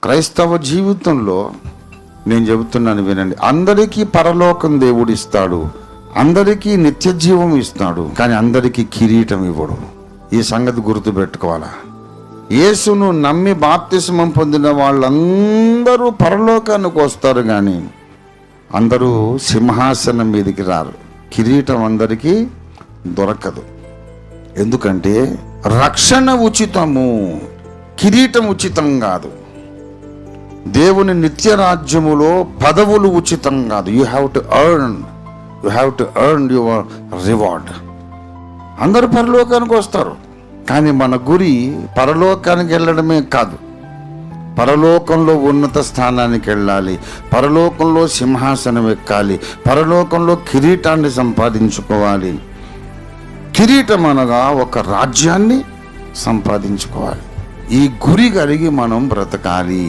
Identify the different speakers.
Speaker 1: క్రైస్తవ జీవితంలో నేను చెబుతున్నాను వినండి, అందరికీ పరలోకం దేవుడు ఇస్తాడు, అందరికీ నిత్య జీవం ఇస్తాడు, కానీ అందరికీ కిరీటం ఇవ్వడు. ఈ సంగతి గుర్తుపెట్టుకోవాలా. యేసును నమ్మి బాప్తిస్మం పొందిన వాళ్ళందరూ పరలోకానికి వస్తారు, కానీ అందరూ సింహాసనం మీదకి రారు. కిరీటం అందరికీ దొరకదు. ఎందుకంటే రక్షణ ఉచితము, కిరీటం ఉచితం కాదు. దేవుని నిత్య రాజ్యములో పదవులు ఉచితం కాదు. You have to earn your reward. అందరూ పరలోకానికి వస్తారు, కానీ మన గురి పరలోకానికి వెళ్ళడమే కాదు, పరలోకంలో ఉన్నత స్థానానికి వెళ్ళాలి, పరలోకంలో సింహాసనం ఎక్కాలి, పరలోకంలో కిరీటాన్ని సంపాదించుకోవాలి. కిరీటం అనగా ఒక రాజ్యాన్ని సంపాదించుకోవాలి. ఈ గురి కలిగి మనం బ్రతకాలి.